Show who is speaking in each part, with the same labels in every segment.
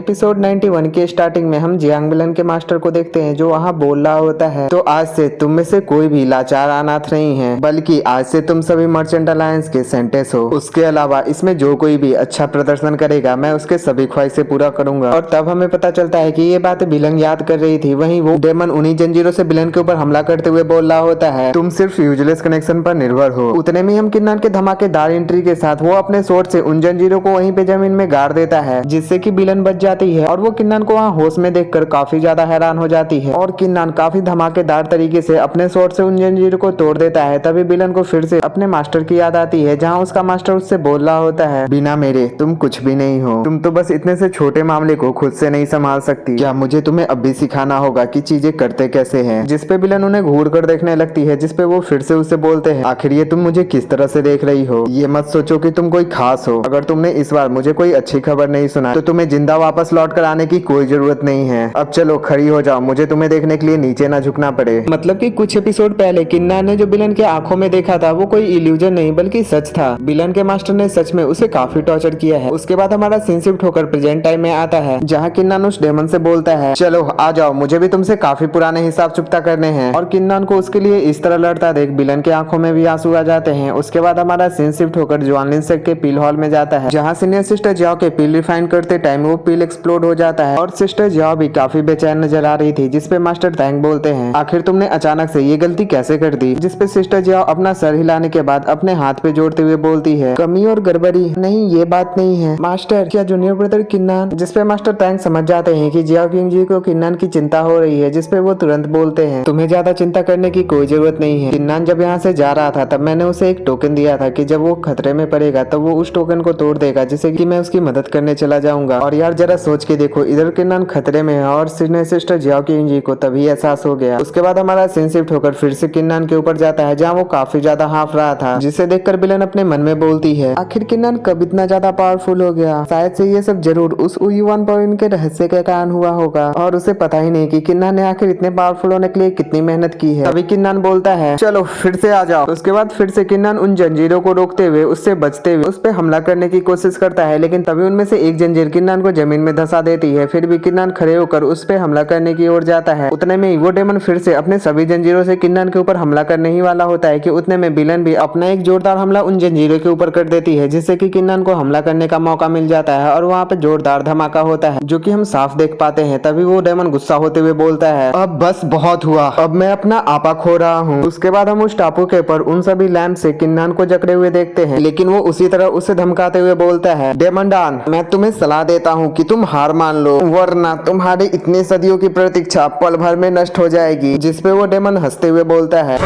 Speaker 1: Episode 91 के starting में हम जियांग विलन के मास्टर को देखते हैं जो वहाँ बोल रहा होता है, तो आज से तुम में से कोई भी लाचार अनाथ नहीं है, बल्कि आज से तुम सभी मर्चेंट अलायंस के सेंटेस हो। उसके अलावा इसमें जो कोई भी अच्छा प्रदर्शन करेगा मैं उसके सभी ख्वाहिशें पूरा करूंगा। और तब हमें पता चलता है कि ये बात विलन याद कर रही थी। वहीं वो डेमन उन्हीं जंजीरों से विलन के ऊपर हमला करते हुए बोल रहा होता है, तुम सिर्फ यूजलेस कनेक्शन पर निर्भर हो। उतने में हम किन्नान के धमाकेदार एंट्री के साथ वो अपने सोर्ट से उन जंजीरों को वहीं पे जमीन में गाड़ देता है, जिससे कि विलन बच जाती है। और वो किन्नान को वहाँ होश में देखकर काफी ज्यादा हैरान हो जाती है और किन्नान काफी धमाकेदार तरीके से अपने सोर्ट से उन जंजीरों को तोड़ देता है। तभी विलन को फिर से अपने मास्टर की याद आती है, जहाँ उसका मास्टर उससे बोल रहा होता है, बिना मेरे तुम कुछ भी नहीं हो, तुम तो बस इतने से छोटे मामले को खुद से नहीं संभाल सकती, क्या मुझे तुम्हें अब भी सिखाना होगा कि चीजें करते कैसे हैं। जिसपे विलन उन्हें घूर कर देखने लगती है, जिसपे वो फिर से उससे बोलते हैं, आखिर ये तुम मुझे किस तरह से देख रही हो, ये मत सोचो कि तुम कोई खास हो। अगर तुमने इस बार मुझे कोई अच्छी खबर नहीं सुना तो तुम्हें जिंदा वापस लौट कर आने की कोई जरूरत नहीं है। अब चलो खड़ी हो जाओ, मुझे तुम्हें देखने के लिए नीचे ना झुकना पड़े। मतलब कि कुछ एपिसोड पहले किन्नान ने जो विलन के आंखों में देखा था वो कोई इल्यूजन नहीं बल्कि सच था। विलन के मास्टर ने सच में उसे काफी टॉर्चर किया है। उसके बाद हमारा सीन शिफ्ट होकर प्रेजेंट टाइम में आता है, जहाँ किन्नान उस डेमन से बोलता है, चलो आ जाओ, मुझे भी तुमसे काफी पुराने हिसाब चुकता करने हैं। और किन्नान को उसके लिए इस तरह लड़ता देख विलन के आंखों में भी आंसू आ जाते हैं। उसके बाद हमारा सीन शिफ्ट होकर जुआनलिन सेक के पील हॉल में जाता है, जहाँ सीनियर सिस्टर जियाओ के पील रिफाइन करते टाइम वो पील एक्सप्लोड हो जाता है और सिस्टर जियाओ भी काफी बेचैन नजर आ रही थी। जिसपे मास्टर थैंक बोलते हैं, आखिर तुमने अचानक से ये गलती कैसे कर दी। जिसपे सिस्टर जियाओ अपना सर हिलाने के बाद अपने हाथ पे जोड़ते हुए बोलती है, कमी और गड़बड़ी नहीं, ये बात नहीं है मास्टर, क्या जूनियर ब्रदर किन्नान। जिसपे मास्टर थैंक समझ जाते हैं कि जियाओ किंग जी को किन्नान की चिंता हो रही है। जिसपे वो तुरंत बोलते हैं, तुम्हें ज्यादा चिंता करने की कोई जरूरत नहीं है। किन्नान जब यहाँ से जा रहा था तब मैंने उसे एक टोकन दिया था कि जब वो खतरे में पड़ेगा तब वो उस टोकन को तोड़ देगा, जिससे कि मैं उसकी मदद करने चला जाऊंगा। और यार जरा सोच के देखो, इधर किन्नान खतरे में है और सीनियर सिस्टर जियाओ किंग जी को तभी एहसास हो गया। उसके बाद हमारा सीन शिफ्ट होकर फिर से किन्नान के ऊपर जाता है, जहाँ वो काफी ज्यादा हाफ रहा था। जिसे देखकर विलन अपने मन में बोलती है, आखिर किन्नान कब इतना ज्यादा पावरफुल हो गया। शायद से ये सब जरूर उस उयुआन पॉइंट के रहस्य के कारण हुआ होगा और उसे पता ही नहीं कि किन्नान ने आखिर इतने पावरफुल होने के लिए कितनी मेहनत की है। तभी किन्नान बोलता है, चलो फिर से आ जाओ। उसके बाद फिर से किन्नान उन जंजीरों को रोकते हुए उससे बचते हुए उस पे हमला करने की कोशिश करता है, लेकिन तभी उनमें से एक जंजीर किन्नान को जमीन में धंसा देती है। फिर भी किन्नान खड़े होकर उस पे हमला करने की ओर जाता है। उतने में वो डेमन फिर से अपने सभी जंजीरों से किन्नान के ऊपर हमला करने ही वाला होता है कि उतने में विलन भी अपना एक जोरदार हमला उन जंजीरों के ऊपर कर देती है, जिससे कि किन्नान को हमला करने का मौका मिल जाता है और वहाँ पे जोरदार धमाका होता है जो कि हम साफ देख पाते हैं। तभी वो डेमन गुस्सा होते हुए बोलता है, अब बस बहुत हुआ, अब मैं अपना आपा खो रहा हूँ। उसके बाद हम उस टापू के ऊपर उन सभी लैंप से किन्नान को जकड़े हुए देखते हैं, लेकिन वो उसी तरह उसे धमकाते हुए बोलता है, डेमन डॉन, मैं तुम्हें सलाह देता हूँ कि तुम हार मान लो, वरना तुम्हारी इतनी सदियों की प्रतीक्षा पल भर में नष्ट हो जाएगी। जिसपे वो डेमन हंसते हुए बोलता है,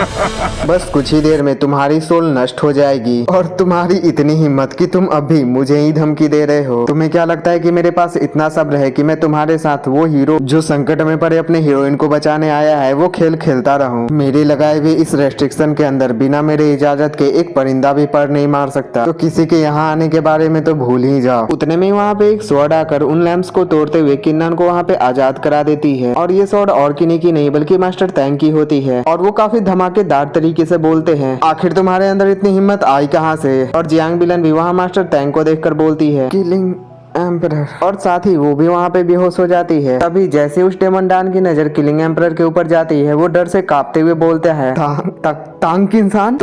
Speaker 1: बस कुछ ही देर में तुम्हारी सोल नष्ट हो जाएगी और तुम्हारी इतनी हिम्मत कि तुम अभी मुझे ही धमकी दे रहे हो। तुम्हें क्या लगता है कि मेरे पास इतना सब्र है कि मैं तुम्हारे साथ वो हीरो जो संकट में पड़े अपने हीरोइन को बचाने आया है वो खेल खेलता रहूं। मेरे लगाए हुए इस रेस्ट्रिक्शन के अंदर बिना मेरे इजाजत के एक परिंदा भी पर नहीं मार सकता, तो किसी के यहाँ आने के बारे में तो भूल ही जाओ। उतने में वहाँ पे एक स्वॉर्ड आकर उन लैंप्स को तोड़ते हुए किन्नान को वहाँ पे आजाद करा देती है। और ये स्वॉर्ड और किन्हीं की नहीं बल्कि मास्टर थैंक की होती है। और वो काफी धमाकेदार तरीके से बोलते हैं, आखिर तुम्हारे अंदर इतनी हिम्मत आई कहाँ से। और जियांग विलन भी वहाँ मास्टर थैंक को देखकर बोलती है, किलिंग एम्परर, और साथ ही वो भी वहाँ पे बेहोश हो जाती है। तभी जैसे उस डेमन डॉन की नजर किलिंग एम्परर के ऊपर जाती है, वो डर से कांपते हुए बोलता है, तांग की इंसान,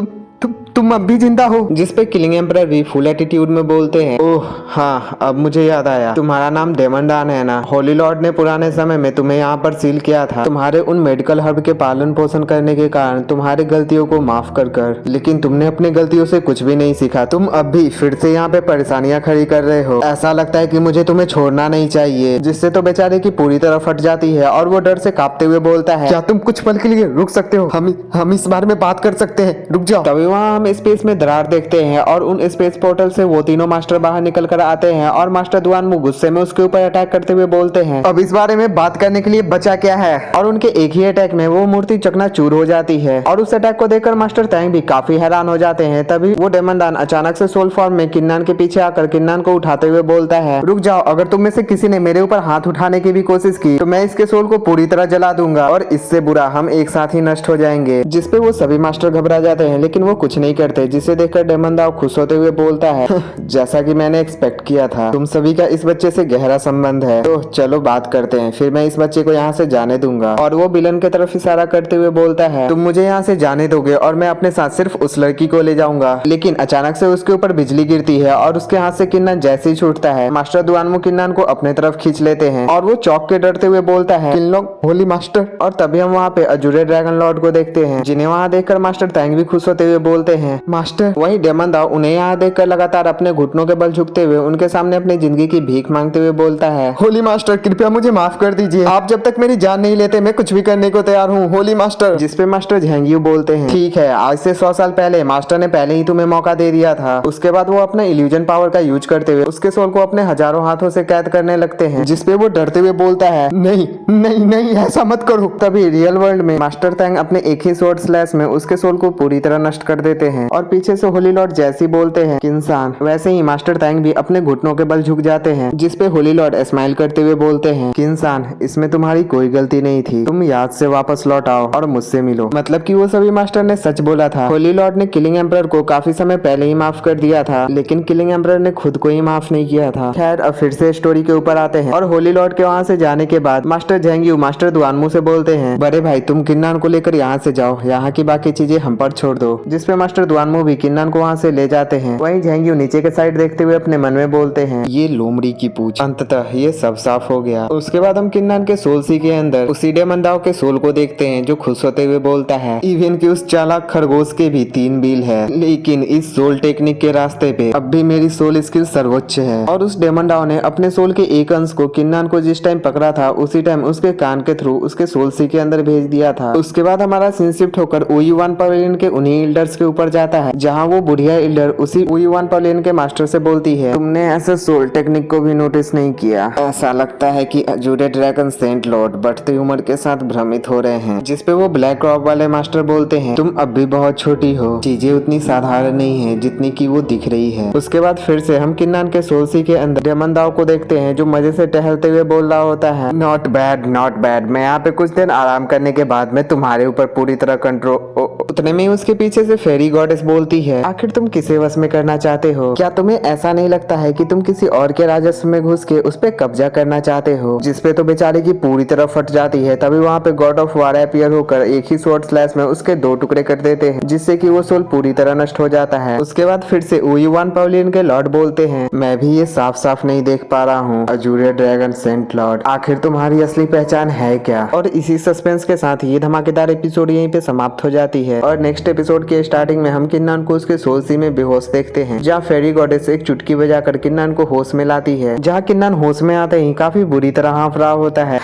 Speaker 1: तुम अब भी जिंदा हो। जिसपे किलिंग एम्परर भी फुल एटीट्यूड में बोलते हैं, ओह हाँ, अब मुझे याद आया, तुम्हारा नाम डेमन डॉन है ना। होली लॉर्ड ने पुराने समय में तुम्हें यहाँ पर सील किया था, तुम्हारे उन मेडिकल हर्ब के पालन पोषण करने के कारण तुम्हारी गलतियों को माफ कर लेकिन तुमने अपनी गलतियों से कुछ भी नहीं सीखा। तुम अब भी फिर से यहाँ पे परेशानियां खड़ी कर रहे हो। ऐसा लगता है कि मुझे तुम्हें छोड़ना नहीं चाहिए। जिससे तो बेचारे की पूरी तरह फट जाती है और वो डर से कांपते हुए बोलता है, क्या तुम कुछ पल के लिए रुक सकते हो, हम इस बारे में बात कर सकते हैं, रुक जाओ। तभी वहाँ हम स्पेस में दरार देखते हैं और उन स्पेस पोर्टल से वो तीनों मास्टर बाहर निकल कर आते हैं और मास्टर दुआनमू गुस्से में उसके ऊपर अटैक करते हुए बोलते हैं, अब इस बारे में बात करने के लिए बचा क्या है। और उनके एक ही अटैक में वो मूर्ति चकनाचूर हो जाती है और उस अटैक को देखकर मास्टर थैंक भी काफी हैरान हो जाते हैं। तभी वो डेमन डॉन अचानक से सोल फॉर्म में किन्नान के पीछे आकर किन्नान को उठाते हुए बोलता है, रुक जाओ, अगर तुम में से किसी ने मेरे ऊपर हाथ उठाने की भी कोशिश की तो मैं इसके सोल को पूरी तरह जला दूंगा और इससे बुरा हम एक साथ ही नष्ट हो जाएंगे। जिसपे वो सभी मास्टर घबरा जाते हैं, लेकिन वो कुछ नहीं कर करते, जिसे देखकर डेमन दाओ खुश होते हुए बोलता है जैसा कि मैंने एक्सपेक्ट किया था, तुम सभी का इस बच्चे से गहरा संबंध है, तो चलो बात करते हैं, फिर मैं इस बच्चे को यहाँ से जाने दूंगा। और वो विलन की तरफ इशारा करते हुए बोलता है, तुम मुझे यहाँ से जाने दोगे और मैं अपने साथ सिर्फ उस लड़की को ले जाऊंगा। लेकिन अचानक से उसके ऊपर बिजली गिरती है और उसके हाथ से किन्नन जैसे ही छूटता है, मास्टर दुआनमू किन्नन को अपने तरफ खींच लेते हैं और वो चौंक के डरते हुए बोलता है, किनलोंग होली मास्टर। और तभी हम वहाँ पे अजूरे ड्रैगन लॉर्ड को देखते हैं, जिन्हें वहाँ देखकर मास्टर तैंग भी खुश होते हुए बोलते हैं, मास्टर। वही डेमन दाओ उन्हें यहाँ देखकर लगातार अपने घुटनों के बल झुकते हुए उनके सामने अपनी जिंदगी की भीख मांगते हुए बोलता है, होली मास्टर कृपया मुझे माफ कर दीजिए, आप जब तक मेरी जान नहीं लेते मैं कुछ भी करने को तैयार हूँ, होली मास्टर। जिसपे मास्टर झेंगियो बोलते हैं, ठीक है, आज से 100 साल पहले मास्टर ने पहले ही तुम्हें मौका दे दिया था। उसके बाद वो अपने इल्यूजन पावर का यूज करते हुए उसके सोल को अपने हजारों हाथों से कैद करने लगते हैं, जिसपे वो डरते हुए बोलता है, नहीं नहीं नहीं ऐसा मत करो। तभी रियल वर्ल्ड में मास्टर तैंग अपने एक ही स्वॉर्ड स्लैश में उसके सोल को पूरी तरह नष्ट कर देते हैं और पीछे से होली लॉर्ड जैसी बोलते हैं, इंसान। वैसे ही मास्टर तैंग भी अपने घुटनों के बल झुक जाते हैं, जिसपे होली लॉर्ड स्माइल करते हुए बोलते हैं, इंसान इसमें तुम्हारी कोई गलती नहीं थी, तुम याद से वापस लौट आओ और मुझसे मिलो। मतलब कि वो सभी मास्टर ने सच बोला था। होली लॉर्ड ने किलिंग एम्परर को काफी समय पहले ही माफ कर दिया था, लेकिन किलिंग एम्परर ने खुद को ही माफ नहीं किया था। खैर अब फिर से स्टोरी के ऊपर आते हैं और होली लॉर्ड के वहाँ से जाने के बाद मास्टर झेंगियो मास्टर दुआनमू से बोलते हैं, बड़े भाई तुम किन्नान को लेकर यहाँ से जाओ, यहाँ की बाकी चीजें हम पर छोड़ दो। जिसपे मास्टर दुआनमू भी किन्नान को वहाँ से ले जाते हैं। वहीं झेंगियो नीचे के साइड देखते हुए अपने मन में बोलते हैं, ये लोमड़ी की पूछ। अंततः ये सब साफ हो गया। उसके बाद हम किन्नान के सोल सी के अंदर उसी डेमन दाओ के सोल को देखते हैं, जो खुश होते हुए बोलता है, इवन की उस चालाक खरगोश के भी 3 बिल है, लेकिन इस सोल टेक्निक के रास्ते पे अब भी मेरी सोल स्किल सर्वोच्च है। और उस डेमन दाओ ने अपने सोल के एक अंश को किन्नान को जिस टाइम पकड़ा था उसी टाइम उसके कान के थ्रू उसके सोल सी के अंदर भेज दिया था। उसके बाद हमारा सीन शिफ्ट होकर ओयुवान पवेलियन के उन्हीं इल्डर्स के ऊपर जाता है, जहाँ वो बुढ़िया इल्डर उसी ओयुवान पवेलियन के मास्टर से बोलती है, तुमने ऐसे सोल टेक्निक को भी नोटिस नहीं किया? ऐसा लगता है कि अजूरे ड्रैगन सेंट लॉर्ड बढ़ती उम्र के साथ भ्रमित हो रहे हैं। जिसपे वो ब्लैक रॉब वाले मास्टर बोलते हैं, तुम अब भी बहुत छोटी हो, चीजें उतनी साधारण नहीं है जितनी की वो दिख रही है। उसके बाद फिर से हम किन्नान के सोलसी के अंदर डेमन दाओ को देखते हैं, जो मजे से टहलते हुए बोल रहा होता है, नॉट बैड नॉट बैड, मैं यहाँ पे कुछ दिन आराम करने के बाद मैं तुम्हारे ऊपर पूरी तरह कंट्रोल। उतने में उसके पीछे से फेरी गॉडेस बोलती है, आखिर तुम किसे वश में करना चाहते हो? क्या तुम्हें ऐसा नहीं लगता है कि तुम किसी और के राजस्व में घुस के उस पे कब्जा करना चाहते हो? जिसपे तो बेचारे की पूरी तरह फट जाती है। तभी वहाँ पे गॉड ऑफ वार अपीयर होकर एक ही स्वॉर्ड स्लैश में उसके 2 टुकड़े कर देते हैं, जिससे कि वो सोल पूरी तरह नष्ट हो जाता है। उसके बाद फिर से ओयुवान पवेलियन के लॉर्ड बोलते हैं, मैं भी ये साफ साफ नहीं देख पा रहा हूँ अजूरे ड्रैगन सेंट लॉर्ड, आखिर तुम्हारी असली पहचान है क्या? और इसी सस्पेंस के साथ ये धमाकेदार एपिसोड यहीं पे समाप्त हो जाती है। और नेक्स्ट एपिसोड के स्टार्टिंग में हम किन्नान को उसके सोल सी में बेहोश देखते हैं, जहाँ फेरी गॉडेस एक चुटकी बजाकर किन्नान को होश में लाती है। जहाँ किन्नान होश में आते ही काफी बुरी तरह हाँफ रहा होता है।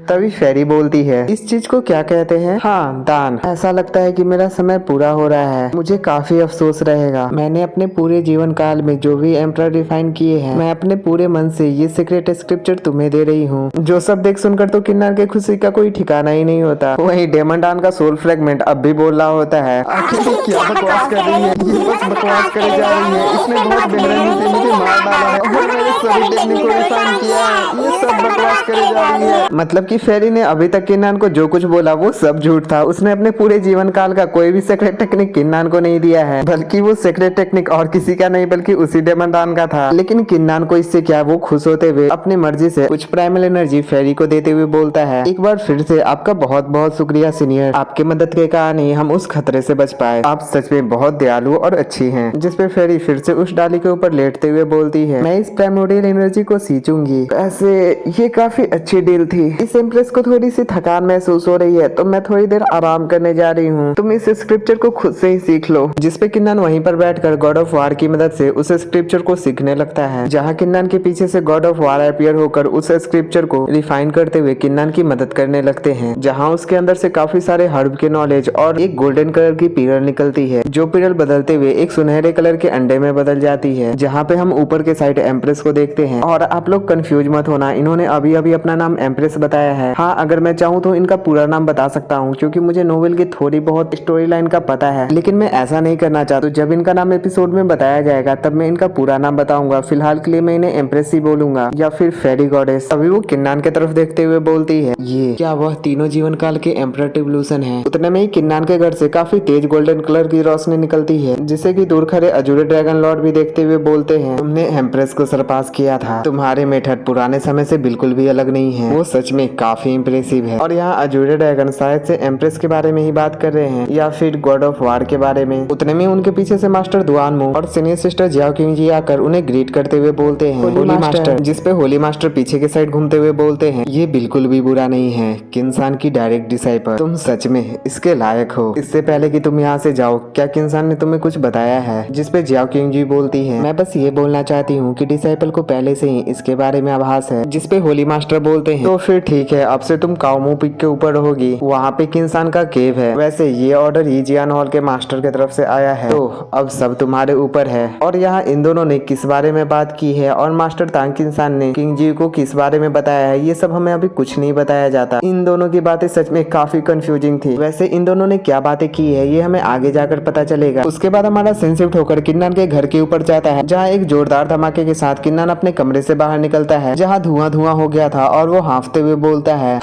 Speaker 1: तभी फेरी बोलती है, इस चीज को क्या कहते हैं? हाँ, दान। ऐसा लगता है कि मेरा समय पूरा हो रहा है, मुझे काफी अफसोस रहेगा। मैंने अपने पूरे जीवन काल में जो भी एम्परर डिफाइन किए हैं, मैं अपने पूरे मन से ये सीक्रेट स्क्रिप्चर तुम्हें दे रही हूँ। जो सब देख सुनकर तो किन्नान के खुशी का कोई ठिकाना ही नहीं होता। वहीं डेमन डान का सोल फ्रेगमेंट अब भी बोल रहा होता है, आखिर ये क्या बकवास कर रही है, ये बस बकवास करे जा रही है, इसने बहुत बेरहमी से मुझे मार डाला है और मेरे सभी टेक्निक को डिफाइन किया है, ये सब बकवास करे जा रही है। मतलब कि फेरी ने अभी तक किन्नान को जो कुछ बोला वो सब झूठ था। उसने अपने पूरे जीवन काल का कोई भी सीक्रेट टेक्निक किन्नान को नहीं दिया है, बल्कि वो सीक्रेट टेक्निक और किसी का नहीं बल्कि उसी डेमन डान का था। लेकिन किन्नान को इससे क्या, वो खुश होते हुए अपनी मर्जी से कुछ प्राइमल एनर्जी फेरी को देते हुए बोलता है, एक बार फिर से आपका बहुत बहुत शुक्रिया सीनियर, आपके मदद के कारण ही हम उस खतरे से बच पाए, आप सच में बहुत दयालु और अच्छी हैं। जिसपे फेरी फिर से उस डाली के ऊपर लेटते हुए बोलती है, मैं इस प्राइमोडियल एनर्जी को सींचूंगी। ऐसे ये काफी अच्छी डील थी। इस एम्प्रेस को थोड़ी सी थकान महसूस हो रही है तो मैं थोड़ी देर आराम करने जा रही हूँ, तुम इस स्क्रिप्चर को खुद से ही सीख लो। जिसपे किन्नान वहीं पर बैठकर गॉड ऑफ वार की मदद से उस स्क्रिप्चर को सीखने लगता है। जहाँ किन्नान के पीछे से गॉड ऑफ वार अपीयर होकर उस स्क्रिप्चर को रिफाइन करते हुए किन्नान की मदद करने लगते हैं। जहाँ उसके अंदर से काफी सारे हर्ब के नॉलेज और एक गोल्डन कलर की पिरल निकलती है, जो पिरल बदलते हुए एक सुनहरे कलर के अंडे में बदल जाती है। जहाँ पे हम ऊपर के साइड एम्प्रेस को देखते हैं। और आप लोग कंफ्यूज मत होना, इन्होंने अभी अभी भी अपना नाम एम्प्रेस बताया है। हाँ, अगर मैं चाहूँ तो इनका पूरा नाम बता सकता हूँ, क्योंकि मुझे नोवेल की थोड़ी बहुत स्टोरी लाइन का पता है, लेकिन मैं ऐसा नहीं करना चाहता। तो जब इनका नाम एपिसोड में बताया जाएगा तब मैं इनका पूरा नाम बताऊंगा। फिलहाल के लिए मैं इन्हें एम्प्रेस ही बोलूंगा या फिर फेरी गॉडेस। अभी वो किन्नान की तरफ देखते हुए बोलती है, ये क्या वह तीनों जीवन काल के एम्परर इवोल्यूशन है? उतने में ही किन्नान के घर से काफी तेज गोल्डन कलर की रोशनी निकलती है, जिसे कि दूर खड़े अजूरे ड्रैगन लॉर्ड भी देखते हुए बोलते हैं, तुमने एम्प्रेस को सरपास किया था। तुम्हारे मेथड पुराने समय से बिल्कुल भी अलग नहीं है, वो सच में काफी इम्प्रेसिव है। और यहाँ अजूरे ड्रैगन शायद से एम्प्रेस के बारे में ही बात कर रहे हैं या फिर गॉड ऑफ वार के बारे में। उतने में उनके पीछे से मास्टर दुआनमू और सीनियर सिस्टर जियाओ किंग जी आकर उन्हें ग्रीट करते हुए बोलते हैं, होली मास्टर। जिसपे होली मास्टर पीछे के साइड घूमते हुए बोलते हैं, ये बिल्कुल भी बुरा नहीं है, किन्सान की डायरेक्ट डिसाइपल, तुम सच में इसके लायक हो। इससे पहले कि तुम यहाँ से जाओ, क्या किन्सान ने तुम्हें कुछ बताया है? जिसपे जियाओ किंग जी बोलती है, मैं बस ये बोलना चाहती हूँ कि डिसाइपल को पहले से ही इसके बारे में आभास है। जिसपे होली मास्टर बोलते हैं, तो फिर ठीक है, अब से तुम काओमू पीक के ऊपर रहोगी, वहाँ पे किन्सान का केव है। वैसे ये ऑर्डर यीजियान हॉल के मास्टर की तरफ से आया है, तो अब सब तुम्हारे ऊपर है। और यहाँ इन दोनों ने किस बारे में बात की है और मास्टर तांग किन्सान ने किंग जी को किस बारे में बताया है, ये सब हमें अभी कुछ नहीं बताया जाता। इन दोनों की बातें सच में काफी कंफ्यूजिंग थी। वैसे इन दोनों ने क्या बातें की है ये हमें आगे जाकर पता चलेगा। उसके बाद हमारा सीन शिफ्ट होकर किन्नान के घर के ऊपर जाता है, जहाँ एक जोरदार धमाके के साथ किन्नान अपने कमरे से बाहर निकलता है, जहाँ धुआं धुआं हो गया था और वो हांफते हुए बोलता है,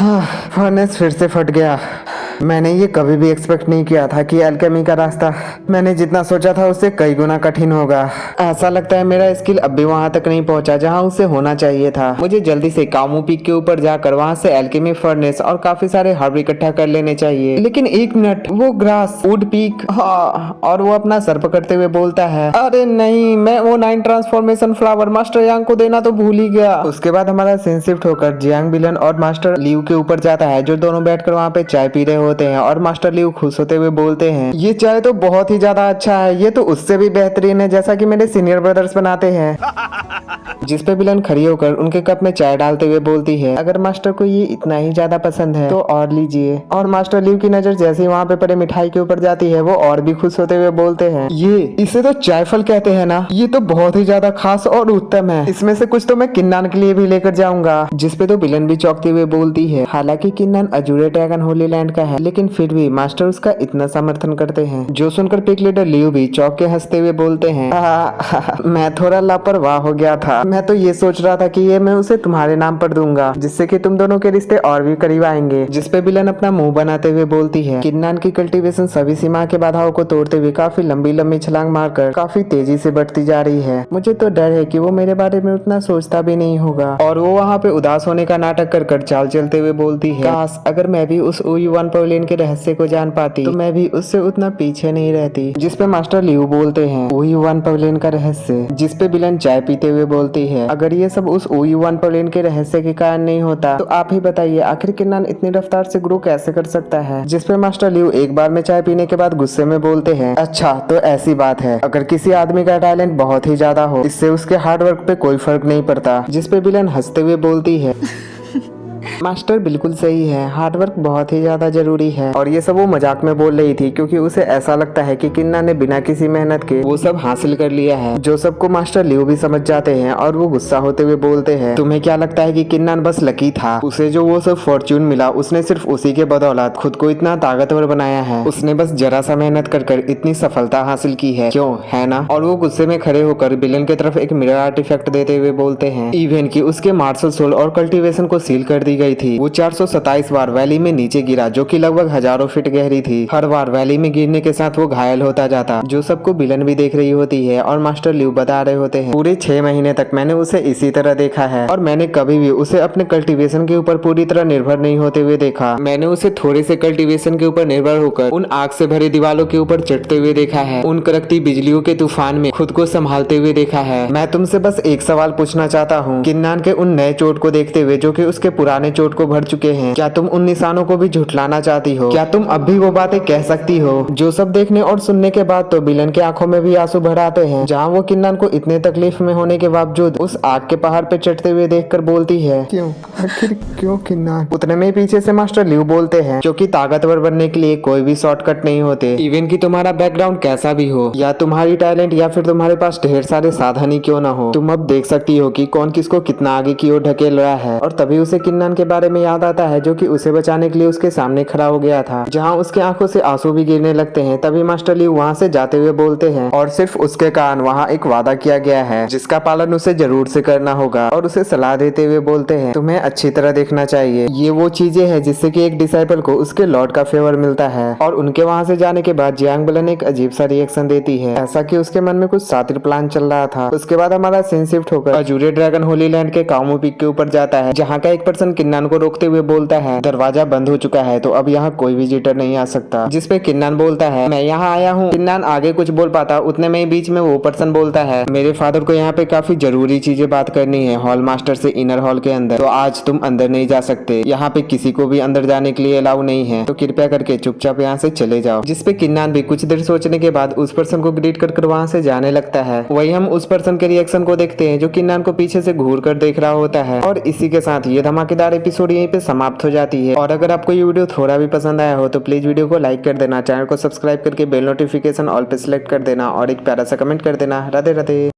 Speaker 1: फर्नेस फिर से फट गया। मैंने ये कभी भी एक्सपेक्ट नहीं किया था कि एल्केमी का रास्ता मैंने जितना सोचा था उससे कई गुना कठिन होगा। ऐसा लगता है मेरा स्किल अब भी वहां तक नहीं पहुंचा जहां उसे होना चाहिए था। मुझे जल्दी से कामू पीक के ऊपर जाकर वहां से एल्केमी फर्नेस और काफी सारे हर्ब इकट्ठा कर लेने चाहिए। लेकिन एक मिनट, वो ग्रास वुड पीक, हाँ। और वो अपना सर पकड़ते हुए बोलता है, अरे नहीं, मैं वो 9 ट्रांसफॉर्मेशन फ्लावर मास्टर यांग को देना तो भूल ही गया। उसके बाद हमारा सीन शिफ्ट होकर जियांग बिलन और मास्टर लियू के ऊपर जाता है, जो दोनों बैठकर वहाँ पे चाय पी रहे होते हैं। और मास्टर लियू खुश होते हुए बोलते हैं, ये चाय तो बहुत ही ज्यादा अच्छा है, ये तो उससे भी बेहतरीन है जैसा कि मेरे सीनियर ब्रदर्स बनाते हैं। जिसपे बिलन खड़ी होकर उनके कप में चाय डालते हुए बोलती है, अगर मास्टर को ये इतना ही ज्यादा पसंद है तो और लीजिए। और मास्टर लियू की नजर जैसे ही वहाँ पे पड़े मिठाई के ऊपर जाती है, वो और भी खुश होते हुए बोलते हैं, ये इसे तो जायफल कहते हैं ना, ये तो बहुत ही ज्यादा खास और उत्तम है, इसमें से कुछ तो मैं किन्नान के लिए भी लेकर जाऊंगा। जिसपे तो बिलन भी चौंकते हुए बोलती है, हालांकि किन्नान अजूरे ड्रैगन होली लैंड का है, लेकिन फिर भी मास्टर उसका इतना समर्थन करते हैं। जो सुनकर पिक लीडर लियू भी चौंक के हंसते हुए बोलते हैं, मैं थोड़ा लापरवाह हो गया था, मैं तो ये सोच रहा था कि ये मैं उसे तुम्हारे नाम पर दूंगा, जिससे कि तुम दोनों के रिश्ते और भी करीब आएंगे। जिसपे बिलन अपना मुंह बनाते हुए बोलती है, किन्नान की कल्टीवेशन सभी सीमा के बाधाओं को तोड़ते हुए काफी लंबी लंबी छलांग मारकर काफी तेजी से बढ़ती जा रही है। मुझे तो डर है कि वो मेरे बारे में उतना सोचता भी नहीं होगा। और वो वहाँ पे उदास होने का नाटक कर चाल चलते हुए बोलती है, काश अगर मैं भी उस ओयू-1 पवेलियन के रहस्य को जान पाती तो मैं भी उससे उतना पीछे नहीं रहती। जिसपे मास्टर लियू बोलते हैं, ओयू-1 पवेलियन का रहस्य। जिसपे बिलन चाय पीते हुए बोलती है, अगर ये सब उस ओयू-1 पवेलियन के रहस्य के कारण नहीं होता तो आप ही बताइए, आखिर किन्नान इतनी रफ्तार से ग्रो कैसे कर सकता है। जिसपे मास्टर लियू एक बार में चाय पीने के बाद गुस्से में बोलते हैं, अच्छा तो ऐसी बात है, अगर किसी आदमी का टैलेंट बहुत ही ज्यादा हो, इससे उसके हार्ड वर्क पे कोई फर्क नहीं पड़ता। जिसपे बिलन हंसते हुए बोलती है, मास्टर बिल्कुल सही है, हार्डवर्क बहुत ही ज्यादा जरूरी है। और ये सब वो मजाक में बोल रही थी, क्योंकि उसे ऐसा लगता है कि किन्ना ने बिना किसी मेहनत के वो सब हासिल कर लिया है, जो सबको मास्टर लियू भी समझ जाते हैं। और वो गुस्सा होते हुए बोलते हैं, तुम्हें क्या लगता है कि किन्नान बस लकी था? उसे जो वो सब फॉर्च्यून मिला, उसने सिर्फ उसी के बदौलत खुद को इतना ताकतवर बनाया है। उसने बस जरा सा मेहनत कर इतनी सफलता हासिल की है, क्यों है ना? और वो गुस्से में खड़े होकर बिलन की तरफ एक मिरर आर्टिफैक्ट देते हुए बोलते हैं, इवन की उसके मार्शल सोल और कल्टीवेशन को सील कर दी गई थी। वो 427 बार वैली में नीचे गिरा, जो कि लगभग हजारों फीट गहरी थी। हर बार वैली में गिरने के साथ वो घायल होता जाता, जो सबको बिलन भी देख रही होती है। और मास्टर लियू बता रहे होते हैं, पूरे 6 महीने तक मैंने उसे इसी तरह देखा है, और मैंने कभी भी उसे अपने कल्टीवेशन के ऊपर पूरी तरह निर्भर नहीं होते हुए देखा। मैंने उसे थोड़े से कल्टीवेशन के ऊपर निर्भर होकर उन आग से भरी दीवारों के ऊपर चढ़ते हुए देखा है, उन कड़कती बिजलियों के तूफान में खुद को संभालते हुए देखा है। मैं तुमसे बस एक सवाल पूछना चाहता हूँ, किन्नान के उन नए चोट को देखते हुए, जो कि उसके पुराने चोट को भर चुके हैं। क्या तुम उन निशानों को भी झुठलाना चाहती हो? क्या तुम अब भी वो बातें कह सकती हो? जो सब देखने और सुनने के बाद तो विलन की आंखों में भी आंसू भर आते हैं, जहाँ वो किन्नान को इतने तकलीफ में होने के बावजूद उस आग के पहाड़ पे चढ़ते हुए देखकर बोलती है, क्यों, आखिर क्यों किन्नान? उतने में पीछे से मास्टर लिू बोलते हैं, क्योंकि ताकतवर बनने के लिए कोई भी शॉर्टकट नहीं होते। इवन कि तुम्हारा बैकग्राउंड कैसा भी हो, या तुम्हारी टैलेंट, या फिर तुम्हारे पास ढेर सारे साधन ही क्यों ना हो, तुम अब देख सकती हो कि कौन किसको कितना आगे की ओर ढकेल रहा है। और तभी उसे किन्नान के बारे में याद आता है, जो कि उसे बचाने के लिए उसके सामने खड़ा हो गया था, जहाँ उसके आंखों से आंसू भी गिरने लगते हैं। तभी मास्टर लिू वहाँ से जाते हुए बोलते हैं, और सिर्फ उसके कारण वहाँ एक वादा किया गया है जिसका पालन उसे जरूर से करना होगा। और उसे सलाह देते हुए बोलते हैं, तुम्हें अच्छी तरह देखना चाहिए, ये वो चीजें हैं जिससे कि एक डिसाइपल को उसके लॉर्ड का फेवर मिलता है। और उनके वहाँ से जाने के बाद जियांग बेलन एक अजीब सा रिएक्शन देती है, ऐसा कि उसके मन में कुछ सातिर प्लान चल रहा था। उसके बाद हमारा सीन शिफ्ट होकर अजूरे ड्रैगन होली लैंड के कामू पीक के ऊपर जाता है, जहाँ का एक पर्सन किन्नान को रोकते हुए बोलता है, दरवाजा बंद हो चुका है तो अब यहाँ कोई विजिटर नहीं आ सकता। जिसपे किन्नान बोलता है, मैं यहाँ आया हूँ। किन्नान आगे कुछ बोल पाता, उतने में ही बीच में वो पर्सन बोलता है, मेरे फादर को यहाँ पे काफी जरूरी चीजें बात करनी है हॉल मास्टर से इनर हॉल के अंदर, तो आज तुम अंदर नहीं जा सकते। यहाँ पे किसी को भी अंदर जाने के लिए अलाउ नहीं है, तो कृपया करके चुपचाप यहाँ से चले जाओ। जिसपे किन्नान भी कुछ देर सोचने के बाद उस पर्सन को ग्रीट कर वहाँ से जाने लगता है। वही हम उस पर्सन के रिएक्शन को देखते हैं, जो किन्नान को पीछे से घूर कर देख रहा होता है। और इसी के साथ ये धमाकेदार एपिसोड यहीं पे समाप्त हो जाती है। और अगर आपको ये वीडियो थोड़ा भी पसंद आया हो तो प्लीज वीडियो को लाइक कर देना, चैनल को सब्सक्राइब करके बेल नोटिफिकेशन ऑल पे सिलेक्ट कर देना, और एक प्यारा सा कमेंट कर देना। राधे राधे।